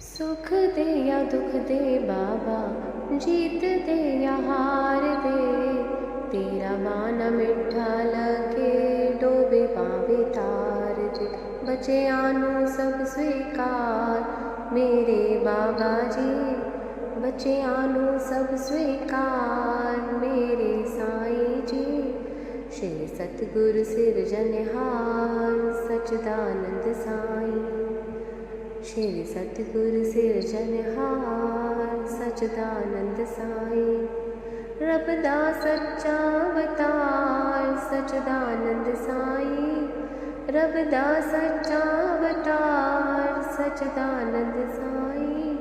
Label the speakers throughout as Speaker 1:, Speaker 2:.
Speaker 1: सुख दे या दुख दे बाबा, जीत दे या हार दे, तेरा बाना मिठा लगे, डोबे पावे तार जे, बचे आनू सब स्वीकार मेरे बाबा जी, बचे आनू सब स्वीकार मेरे साईं जी। श्री सतगुरु सिरजनहार सच्चिदानंद साईं, श्री सतगुरु सिरजनहार सच्चिदानंद साईं। रब दा सच्चा अवतार सच्चिदानंद साईं, रब दा सच्चा अवतार सच्चिदानंद साईं।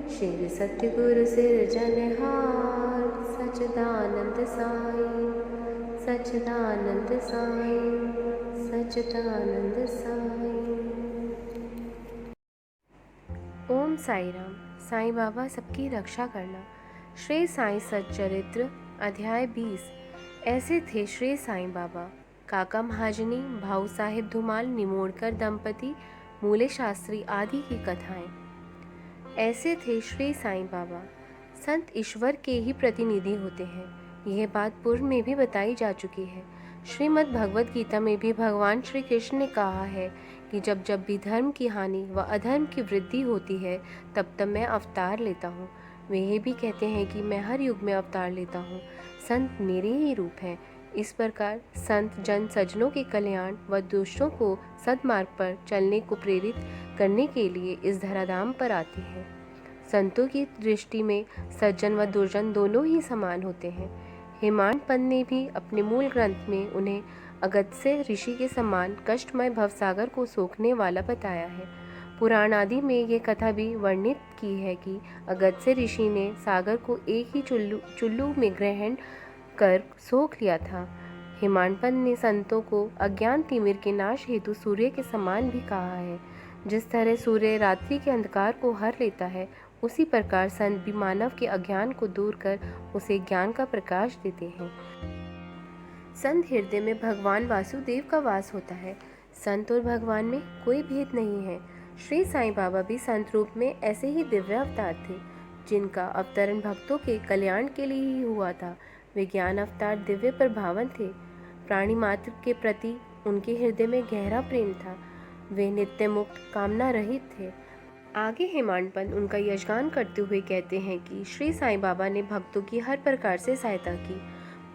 Speaker 1: श्री सतगुरु सिरजनहार सच्चिदानंद साईं, सच्चिदानंद साईं, सच्चिदानंद साईं।
Speaker 2: ओम साई राम। साईं बाबा सबकी रक्षा करना। श्री साईं सच्चरित्र अध्याय 20। ऐसे थे श्री साईं बाबा। काका महाजनी, भाऊ साहेब धुमाल, निमोड़कर दंपति, मूले शास्त्री आदि की कथाएं। ऐसे थे श्री साईं बाबा। संत ईश्वर के ही प्रतिनिधि होते हैं, यह बात पूर्व में भी बताई जा चुकी है। श्रीमद् भगवद गीता में भी भगवान श्री कृष्ण ने कहा है कि जब जब भी धर्म की हानि व अधर्म की वृद्धि होती है तब तब मैं अवतार लेता हूँ। वे ये भी कहते हैं कि मैं हर युग में अवतार लेता हूँ, संत मेरे ही रूप हैं। इस प्रकार संत जन सज्जनों के कल्याण व दुष्टों को सद्मार्ग पर चलने को प्रेरित करने के लिए इस धराधाम पर आते हैं। संतों की दृष्टि में सज्जन व दुर्जन दोनों ही समान होते हैं। हेमाडपंत ने भी अपने मूल ग्रंथ में उन्हें अगस्त्य ऋषि के समान कष्टमय भवसागर को सोखने वाला बताया है। पुराण आदि में ये कथा भी वर्णित की है कि अगस्त्य ऋषि ने सागर को एक ही चुल्लू में ग्रहण कर सोख लिया था। हेमाडपंत ने संतों को अज्ञान तिमिर के नाश हेतु सूर्य के समान भी कहा है। जिस तरह सूर्य रात्रि के अंधकार को हर लेता है, उसी प्रकार संत भी मानव के अज्ञान को दूर कर उसे ज्ञान का प्रकाश देते हैं। संत हृदय में भगवान वासुदेव का वास होता है। संत और भगवान में कोई भेद नहीं है। श्री साईं बाबा भी संत रूप में ऐसे ही दिव्य अवतार थे, जिनका अवतरण भक्तों के कल्याण के लिए ही हुआ था। वे ज्ञान अवतार दिव्य प्रभावन थे। प्राणी मात्र के प्रति उनके हृदय में गहरा प्रेम था। वे नित्य मुक्त, कामना रहित थे। आगे हेमाडपंत उनका यशगान करते हुए कहते हैं कि श्री साईं बाबा ने भक्तों की हर प्रकार से सहायता की।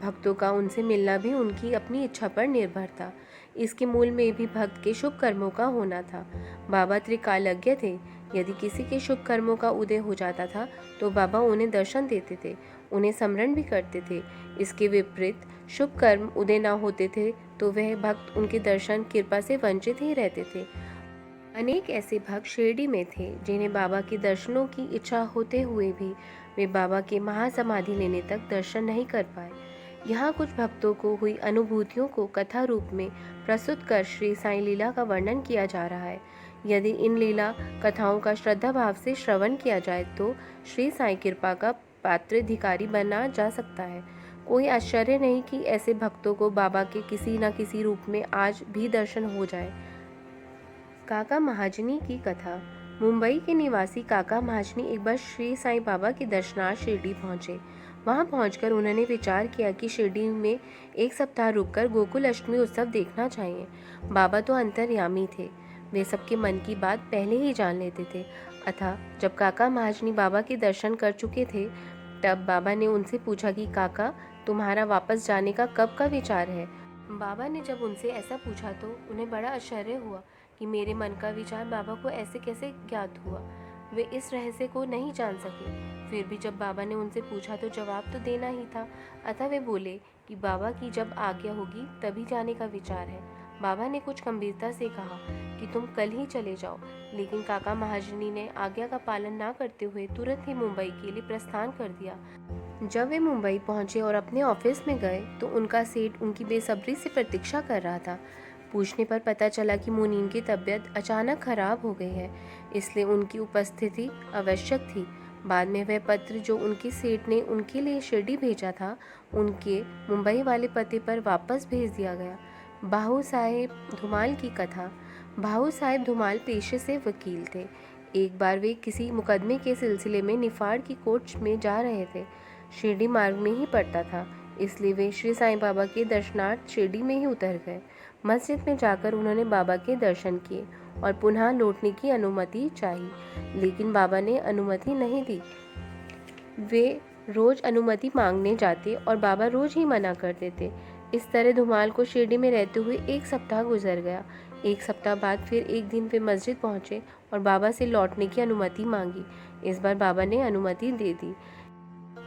Speaker 2: भक्तों का उनसे मिलना भी उनकी अपनी इच्छा पर निर्भर था। इसके मूल में भी भक्त के शुभ कर्मों का होना था। बाबा त्रिकालज्ञ थे। यदि किसी के शुभ कर्मों का उदय हो जाता था तो बाबा उन्हें दर्शन देते थे, उन्हें स्मरण भी करते थे। इसके विपरीत शुभ कर्म उदय न होते थे तो वह भक्त उनके दर्शन कृपा से वंचित ही रहते थे। अनेक ऐसे भक्त शिरडी में थे जिन्हें बाबा के दर्शनों की इच्छा होते हुए भी वे बाबा के महासमाधि लेने तक दर्शन नहीं कर पाए। यहाँ कुछ भक्तों को हुई अनुभूतियों को कथा रूप में प्रस्तुत कर श्री साईं लीला का वर्णन किया जा रहा है। यदि इन लीला कथाओं का श्रद्धा भाव से श्रवण किया जाए तो श्री साईं कृपा का पात्राधिकारी बना जा सकता है। कोई आश्चर्य नहीं कि ऐसे भक्तों को बाबा के किसी न किसी रूप में आज भी दर्शन हो जाए। काका महाजनी की कथा। मुंबई के निवासी काका महाजनी एक बार श्री साईं बाबा के दर्शनार्थ शिरडी पहुंचे। वहां पहुंचकर उन्होंने विचार किया कि शिरडी में एक सप्ताह रुककर गोकुल अष्टमी उत्सव देखना चाहिए। बाबा तो अंतर्यामी थे, वे सबके मन की बात पहले ही जान लेते थे। अतः जब काका महाजनी बाबा के दर्शन कर चुके थे तब बाबा ने उनसे पूछा कि काका, तुम्हारा वापस जाने का कब का विचार है। बाबा ने जब उनसे ऐसा पूछा तो उन्हें बड़ा आश्चर्य हुआ कि मेरे मन का विचार बाबा को ऐसे कैसे ज्ञात हुआ। वे इस रहस्य को नहीं जान सके। फिर भी जब बाबा ने उनसे पूछा तो जवाब तो देना ही था। अतः वे बोले कि बाबा की जब आज्ञा होगी तभी जाने का विचार है। बाबा ने कुछ गंभीरता से कहा कि तुम कल ही चले जाओ, लेकिन काका महाजनी ने आज्ञा का पालन ना करते हुए तुरंत ही मुंबई के लिए प्रस्थान कर दिया। जब वे मुंबई पहुंचे और अपने ऑफिस में गए तो उनका सेठ उनकी बेसब्री से प्रतीक्षा कर रहा था। पूछने पर पता चला कि मुनीम की तबीयत अचानक खराब हो गई है, इसलिए उनकी उपस्थिति आवश्यक थी। बाद में वह पत्र जो उनके सेठ ने उनके लिए शिरडी भेजा था, उनके मुंबई वाले पते पर वापस भेज दिया गया। भाऊ साहेब धुमाल की कथा। भाऊ साहेब धुमाल पेशे से वकील थे। एक बार वे किसी मुकदमे के सिलसिले में निफाड़ की कोर्ट में जा रहे थे। शिरडी मार्ग में ही पड़ता था, इसलिए वे श्री साईं बाबा के दर्शनार्थ शिरडी में ही उतर गए। मस्जिद में जाकर उन्होंने बाबा के दर्शन किए और पुनः लौटने की अनुमति चाही, लेकिन बाबा ने अनुमति नहीं दी। वे रोज अनुमति मांगने जाते और बाबा रोज ही मना कर देते। इस तरह धुमाल को शिरडी में रहते हुए 1 सप्ताह गुजर गया। 1 सप्ताह बाद फिर एक दिन वे मस्जिद पहुंचे और बाबा से लौटने की अनुमति मांगी। इस बार बाबा ने अनुमति दे दी।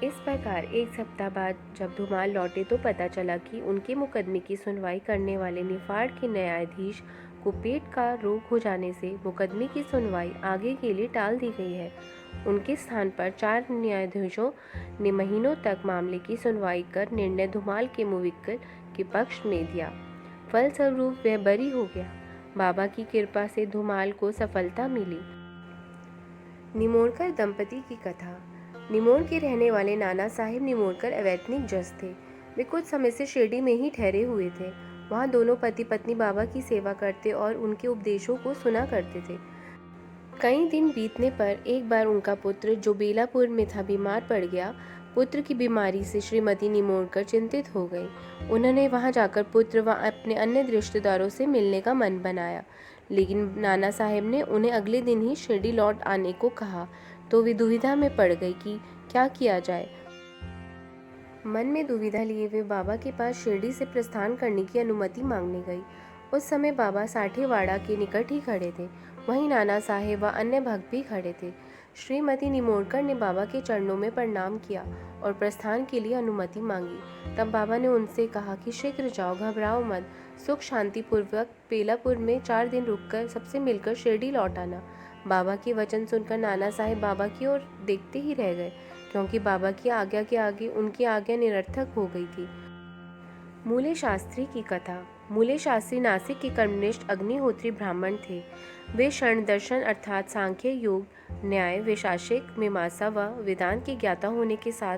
Speaker 2: इस प्रकार 1 सप्ताह बाद जब धुमाल लौटे तो पता चला कि उनके मुकदमे की सुनवाई करने वाले निफाड़ के न्यायाधीश को पेट का रोग हो जाने से मुकदमे की सुनवाई आगे के लिए टाल दी गई है। उनके स्थान पर 4 न्यायाधीशों ने महीनों तक मामले की सुनवाई कर निर्णय धुमाल के मुवक्किल के पक्ष में दिया। फलस्वरूप वह बरी हो गया। बाबा की कृपा से धुमाल को सफलता मिली। निमोणकर दंपति की कथा। निमोण के रहने वाले नाना साहिब निमोणकर अवैतनिक जज थे। वे कुछ समय से शिरडी में ही ठहरे हुए थे। वहाँ दोनों पति पत्नी बाबा की सेवा करते और उनके उपदेशों को सुना करते थे। कई दिन बीतने पर एक बार उनका पुत्र जो बेलापुर में था बीमार पड़ गया। पुत्र की बीमारी से श्रीमती निमोणकर चिंतित हो गई। उन्होंने वहां जाकर पुत्र व अपने अन्य रिश्तेदारों से मिलने का मन बनाया, लेकिन नाना साहब ने उन्हें अगले दिन ही शिरडी लौट आने को कहा, तो वे दुविधा में पड़ गई कि क्या किया जाए। मन में दुविधा लिए वे बाबा के पास शिरडी से प्रस्थान करने की अनुमति मांगने गई। उस समय बाबा साठेवाड़ा के निकट ही खड़े थे। वहीं नाना साहेब व अन्य भक्त भी खड़े थे। श्रीमती निमोणकर ने बाबा के चरणों में प्रणाम किया और प्रस्थान के लिए अनुमति मांगी। तब बाबा ने उनसे कहा कि शीघ्र जाओ, घबराओ मत, सुख शांति पूर्वक बेलापुर में 4 दिन रुककर सबसे मिलकर शिरडी लौट आना। बाबा के वचन सुनकर नाना साहेब बाबा की ओर देखते ही रह गए, क्योंकि बाबा की आज्ञा के आगे उनकी आज्ञा निरर्थक हो गई थी। मूले शास्त्री की कथा। मूले शास्त्री नासिक के कर्मनिष्ठ अग्निहोत्री ब्राह्मण थे। वे शरण दर्शन अर्थात सांख्य, योग, न्याय, वैशेषिक, मीमांसा व वेदांत के ज्ञाता होने के साथ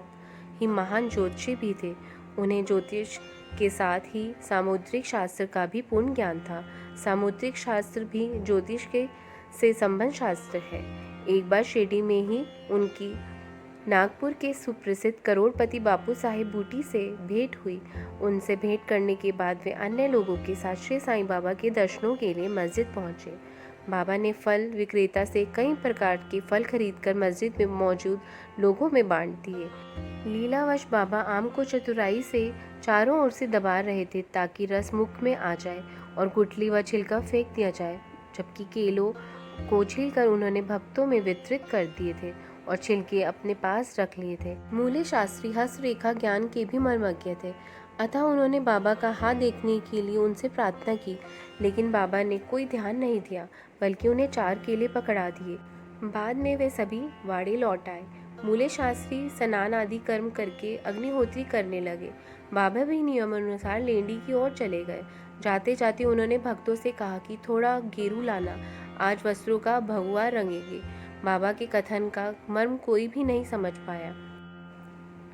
Speaker 2: ही महान ज्योतिषी भी थे। उन्हें ज्योतिष के साथ ही सामुद्रिक शास्त्र का भी पूर्ण ज्ञान था। सामुद्रिक शास्त्र भी ज्योतिष के से संबंध शास्त्र है। एक बार शिरडी में ही उनकी नागपुर के सुप्रसिद्ध करोड़पति बापू साहिब बूटी से भेंट हुई। उनसे भेंट करने के बाद वे अन्य लोगों के साथ श्री साईं बाबा के दर्शनों के लिए मस्जिद पहुंचे। बाबा ने फल विक्रेता से कई प्रकार के फल खरीदकर मस्जिद में मौजूद लोगों में बांट दिए। लीलावश बाबा आम को चतुराई से चारों ओर से दबा रहे थे ताकि रस मुख में आ जाए और गुठली व छिलका फेंक दिया जाए, जबकि केलों को छीलकर उन्होंने भक्तों में वितरित कर दिए थे और छिलके अपने पास रख लिए थे। मूले शास्त्री हस्तरेखा ज्ञान के भी मर्मज्ञ थे, अतः उन्होंने बाबा का हाथ देखने के लिए उनसे प्रार्थना की, लेकिन बाबा ने कोई ध्यान नहीं दिया, बल्कि उन्हें 4 केले पकड़ा दिए। बाद में वे सभी वाड़े लौट आए। मूले शास्त्री स्नान आदि कर्म करके अग्निहोत्री करने लगे। बाबा भी नियमानुसार लेंडी की ओर चले गए। जाते जाते उन्होंने भक्तों से कहा कि थोड़ा गेरू लाना, आज वस्त्रों का भगवा रंगेंगे। बाबा के कथन का मर्म कोई भी नहीं समझ पाया।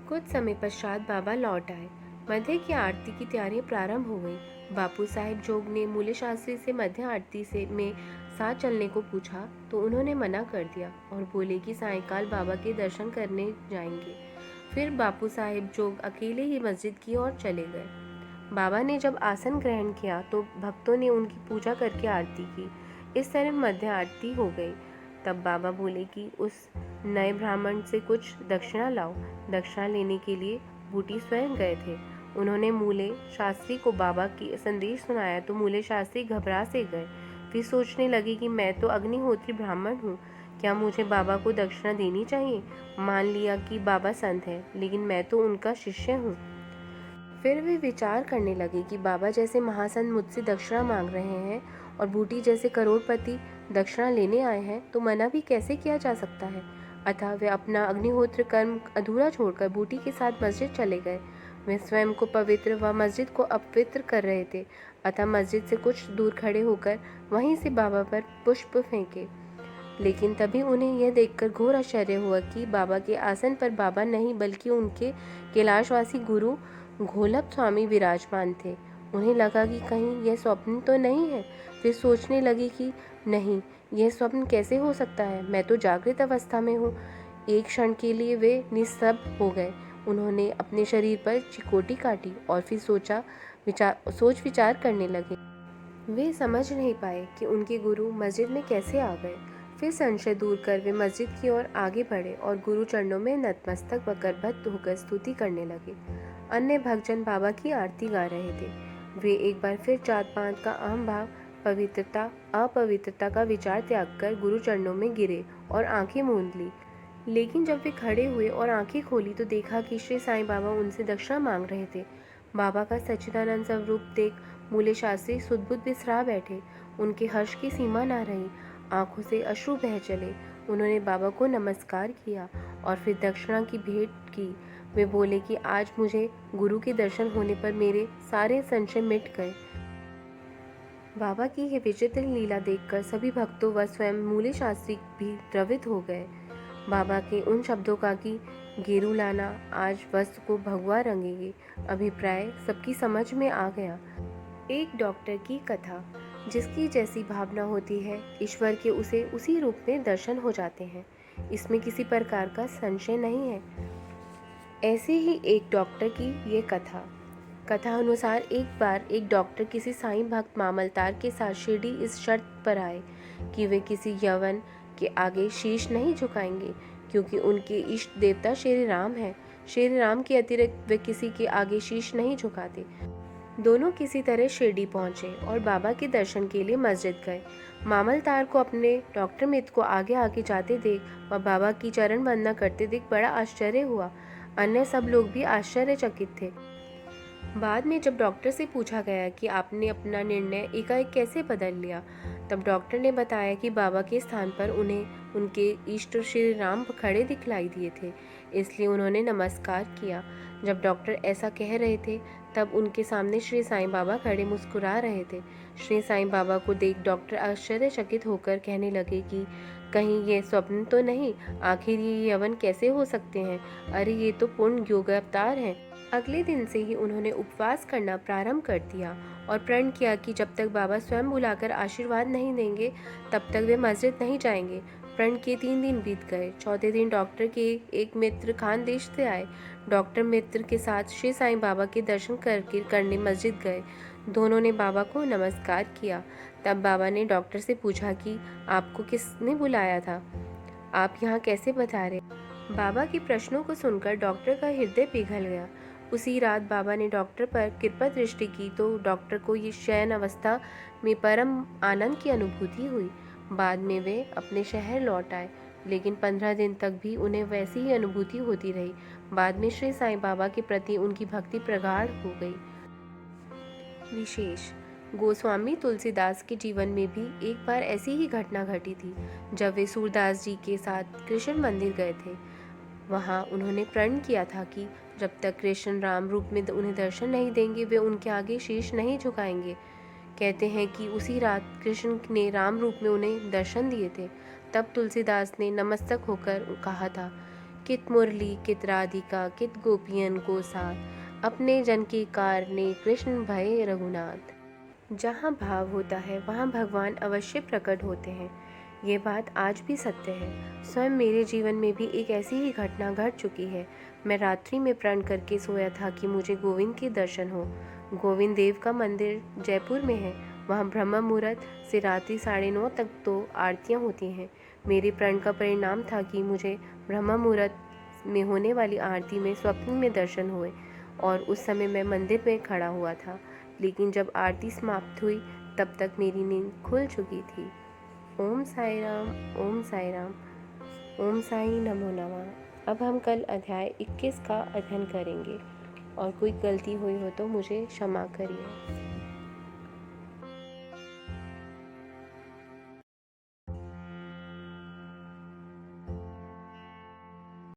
Speaker 2: कुछ समय पश्चात बाबा लौट आए। मध्य की आरती की तैयारियां प्रारंभ हो गई। बापू साहिब जोग ने मूले शास्त्री से मध्य आरती से में साथ चलने को पूछा, तो उन्होंने मना कर दिया और बोले कि सायंकाल बाबा के दर्शन करने जाएंगे। फिर बापू साहिब जोग अकेले ही मस्जिद की ओर चले गए। बाबा ने जब आसन ग्रहण किया तो भक्तों ने उनकी पूजा करके आरती की। इस तरह मध्य आरती हो गई। तब बाबा बोले कि उस नए ब्राह्मण से कुछ दक्षिणा लाओ। दक्षिणा लेने के लिए बूटी स्वयं गए थे। उन्होंने मूले शास्त्री को बाबा की संदेश सुनाया तो मूले शास्त्री घबरा से गए। वे सोचने लगे कि मैं तो अग्निहोत्री ब्राह्मण हूँ, क्या मुझे बाबा को दक्षिणा देनी चाहिए? मान लिया कि बाबा संत है, लेकिन मैं तो उनका शिष्य हूँ। फिर वे विचार करने लगे कि बाबा जैसे महासंत मुझसे दक्षिणा मांग रहे हैं और बूटी जैसे करोड़पति दक्षिणा लेने आए हैं, तो मना भी कैसे किया जा सकता है। अतः वे अपना अग्निहोत्र कर्म अधूरा छोड़कर बूटी के साथ मस्जिद चले गए। वे स्वयं को पवित्र व मस्जिद को अपवित्र कर रहे थे, अतः मस्जिद से कुछ दूर खड़े होकर वहीं से बाबा पर पुष्प फेंके। लेकिन तभी उन्हें यह देखकर घोर आश्चर्य हुआ कि बाबा के आसन पर बाबा नहीं बल्कि उनके कैलाशवासी गुरु घोलप स्वामी विराजमान थे। उन्हें लगा कि कहीं यह स्वप्न तो नहीं है। फिर सोचने लगी कि नहीं, यह स्वप्न कैसे हो सकता है, मैं तो जागृत अवस्था में हूँ। एक क्षण के लिए वे निस्तब्ध हो गए। उन्होंने अपने शरीर पर चिकोटी काटी और फिर सोच विचार करने लगे। वे समझ नहीं पाए कि उनके गुरु मस्जिद में कैसे आ गए। फिर संशय दूर कर वे मस्जिद की ओर आगे बढ़े और गुरु चरणों में नतमस्तक व करबद्ध होकर स्तुति करने लगे। अन्य भक्तजन बाबा की आरती गा रहे थे। वे एक बार फिर जात पात का अहम भाव, पवित्रता अपवित्रता का विचार त्याग कर गुरु चरणों में गिरे और आंखें मूंद ली। लेकिन जब वे खड़े हुए और आंखें खोली तो देखा कि श्री साईं बाबा उनसे दक्षिणा मांग रहे थे। बाबा का सच्चिदानंद स्वरूप देख मूले शास्त्री सुदबुद बिसरा बैठे। उनके हर्ष की सीमा न रही, आंखों से अश्रु बह चले। उन्होंने बाबा को नमस्कार किया और फिर दक्षिणा की भेंट की। वे बोले कि आज मुझे गुरु के दर्शन होने पर मेरे सारे संशय मिट गए। बाबा की यह विचित्र लीला देखकर सभी भक्तों व स्वयं मूले शास्त्री भी द्रवित हो गए। बाबा के उन शब्दों का कि गेरू लाना आज वस्त्र को भगवा रंगेंगे अभिप्राय सबकी समझ में आ गया। एक डॉक्टर की कथा। जिसकी जैसी भावना होती है, ईश्वर के उसे उसी रूप में दर्शन हो जाते हैं। इसमें किसी प्रकार का संशय नहीं है। ऐसे ही एक डॉक्टर की ये कथा अनुसार एक बार एक डॉक्टर किसी साईं भक्त मामलतार के साथ शिरडी इस शर्त पर आए कि वे किसी यवन के आगे शीश नहीं झुकाएंगे, क्योंकि उनके इष्ट देवता श्री राम हैं। श्री राम के अतिरिक्त वे किसी के आगे शीश नहीं झुकाते। दोनों किसी तरह शिरडी पहुंचे और बाबा के दर्शन के लिए मस्जिद गए। मामलतार को अपने डॉक्टर मित्र को आगे आगे जाते देख व बाबा की चरण वंदना करते देख बड़ा आश्चर्य हुआ। अन्य सब लोग भी आश्चर्यचकित थे। बाद में जब डॉक्टर से पूछा गया कि आपने अपना निर्णय एकाएक कैसे बदल लिया, तब डॉक्टर ने बताया कि बाबा के स्थान पर उन्हें उनके इष्ट श्री राम खड़े दिखलाई दिए थे, इसलिए उन्होंने नमस्कार किया। जब डॉक्टर ऐसा कह रहे थे तब उनके सामने श्री साईं बाबा खड़े मुस्कुरा रहे थे। श्री साईं बाबा को देख डॉक्टर आश्चर्यचकित होकर कहने लगे कि कहीं ये स्वप्न तो नहीं, आखिर ये यवन कैसे हो सकते हैं, अरे ये तो पूर्ण योग अवतार हैं। अगले दिन से ही उन्होंने उपवास करना प्रारंभ कर दिया और प्रण किया कि जब तक बाबा स्वयं बुलाकर आशीर्वाद नहीं देंगे तब तक वे मस्जिद नहीं जाएंगे। प्रण के 3 दिन बीत गए। चौथे दिन डॉक्टर के एक मित्र खानदेश से आए। डॉक्टर मित्र के साथ श्री साईं बाबा के दर्शन करने मस्जिद गए। दोनों ने बाबा को नमस्कार किया। तब बाबा ने डॉक्टर से पूछा कि आपको किसने बुलाया था, आप यहाँ कैसे पधारे। बाबा के प्रश्नों को सुनकर डॉक्टर का हृदय पिघल गया। उसी रात बाबा ने डॉक्टर पर कृपा दृष्टि की तो डॉक्टर को ये शयन अवस्था में परम आनंद की अनुभूति हुई। बाद में वे अपने शहर लौट आए, लेकिन 15 दिन तक भी उन्हें वैसी ही अनुभूति होती रही। बाद में श्री साईं बाबा के प्रति उनकी भक्ति प्रगाढ़ हो गई। विशेष गोस्वामी तुलसीदास के जीवन में भी एक बार ऐसी ही घटना घटी थी। जब वे सूरदास जी के साथ कृष्ण मंदिर गए थे, वहाँ उन्होंने प्रण किया था कि जब तक कृष्ण राम रूप में उन्हें दर्शन नहीं देंगे वे उनके आगे शीश नहीं झुकाएंगे। कहते हैं कि उसी रात कृष्ण ने राम रूप में उन्हें दर्शन दिए थे। तब तुलसीदास ने नमस्तक होकर कहा था, कित मुरली कित राधिका कित गोपियन को साथ, अपने जन के कारणे कृष्ण भय रघुनाथ। जहाँ भाव होता है वहाँ भगवान अवश्य प्रकट होते हैं। ये बात आज भी सत्य है। स्वयं मेरे जीवन में भी एक ऐसी ही घटना घट चुकी है। मैं रात्रि में प्रण करके सोया था कि मुझे गोविंद के दर्शन हो। गोविंद देव का मंदिर जयपुर में है। वहाँ ब्रह्म मुहूर्त से रात्रि 9:30 तक तो आरतियाँ होती हैं। मेरे प्रण का परिणाम था कि मुझे ब्रह्म मुहूर्त में होने वाली आरती में स्वप्न में दर्शन हुए और उस समय मैं मंदिर में खड़ा हुआ था। लेकिन जब आरती समाप्त हुई तब तक मेरी नींद खुल चुकी थी। ओम साई राम, ओम साई राम, ओम साई नमो नमः। अब हम कल अध्याय 21 का अध्ययन करेंगे और कोई गलती हुई हो तो मुझे क्षमा करिए।